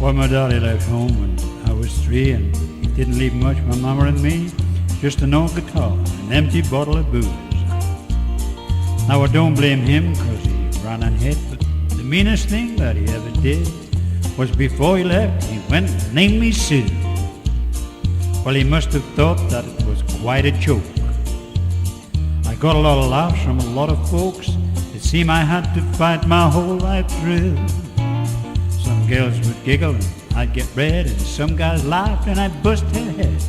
Well, my daddy left home when I was 3, and he didn't leave much for my mama and me, just an old guitar and an empty bottle of booze. Now I don't blame him 'cause he ran and hid, but the meanest thing that he ever did was before he left, he went and named me Sue. Well, he must have thought that it was quite a joke. I got a lot of laughs from a lot of folks. It seemed I had to fight my whole life through. Some girls would giggle and I'd get red, and some guys laughed and I'd bust their head.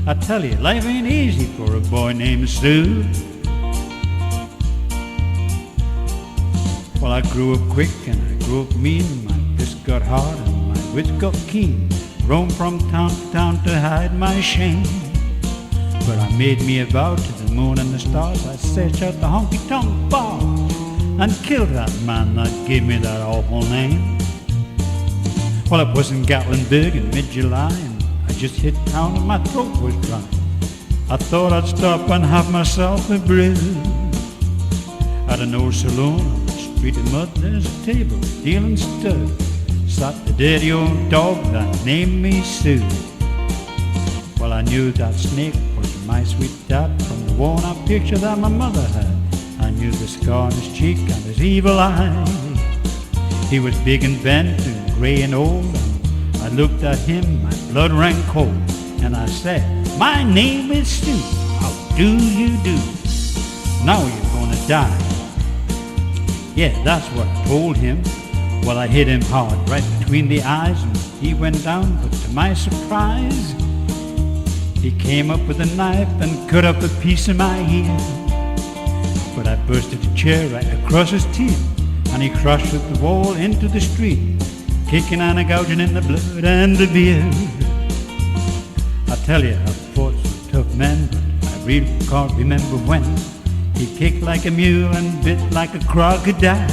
I tell you, life ain't easy for a boy named Sue. Well, I grew up quick and I grew up mean. My fist got hard and my wits got keen. Roamed from town to town to hide my shame. But I made me a vow to the moon and the stars. I searched out the honky-tonk bar and killed that man that gave me that awful name. Well, it was in Gatlinburg in mid-July, and I just hit town and my throat was dry. I thought I'd stop and have myself a brew. At an old saloon on the street of mud, there's a table dealing stud. Sat the dirty old dog that named me Sue. Well, I knew that snake was my sweet dad from the worn-out picture that my mother had. I knew the scar on his cheek and his evil eye. He was big and bent and grey and old, and I looked at him, my blood ran cold, and I said, "My name is Sue, how do you do? Now you're gonna die." Yeah, that's what I told him. Well, I hit him hard right between the eyes, and he went down, but to my surprise, he came up with a knife and cut up a piece of my ear. But I bursted a chair right across his teeth, and he crashed through the wall into the street, kicking and gouging in the blood and the beer. I tell you, I've fought some tough men, but I really can't remember when. He kicked like a mule and bit like a crocodile.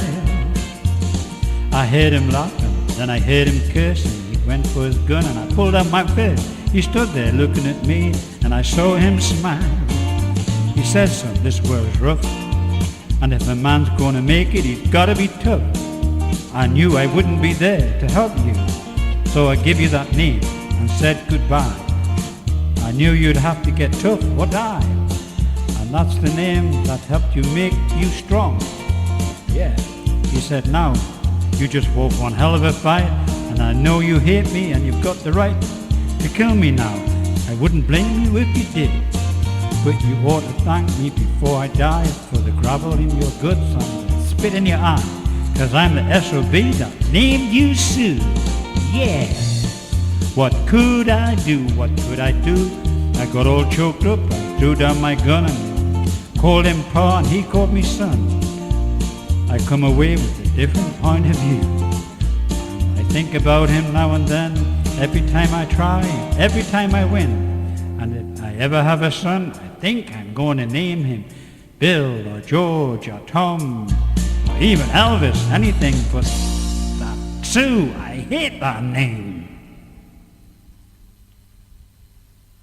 I heard him laughing, then I heard him cursing. He went for his gun and I pulled out my fist. He stood there looking at me and I saw him smile. He said, "Son, this world's rough, and if a man's gonna make it, he's gotta be tough." I knew I wouldn't be there to help you, so I give you that name and said goodbye. I knew you'd have to get tough or die, and that's the name that helped you make you strong. Yeah, he said, "Now, you just fought one hell of a fight, and I know you hate me and you've got the right to kill me now. I wouldn't blame you if you did, but you ought to thank me before I die for the gravel in your guts and the spit in your eye, 'cause I'm the SOB that named you Sue." Yeah. What could I do? What could I do? I got all choked up and threw down my gun and called him Pa and he called me son. I come away with a different point of view. I think about him now and then, every time I try, every time I win. And if I ever have a son, I think I'm going to name him Bill or George or Tom or even Elvis, anything but that Sue. I hate that name.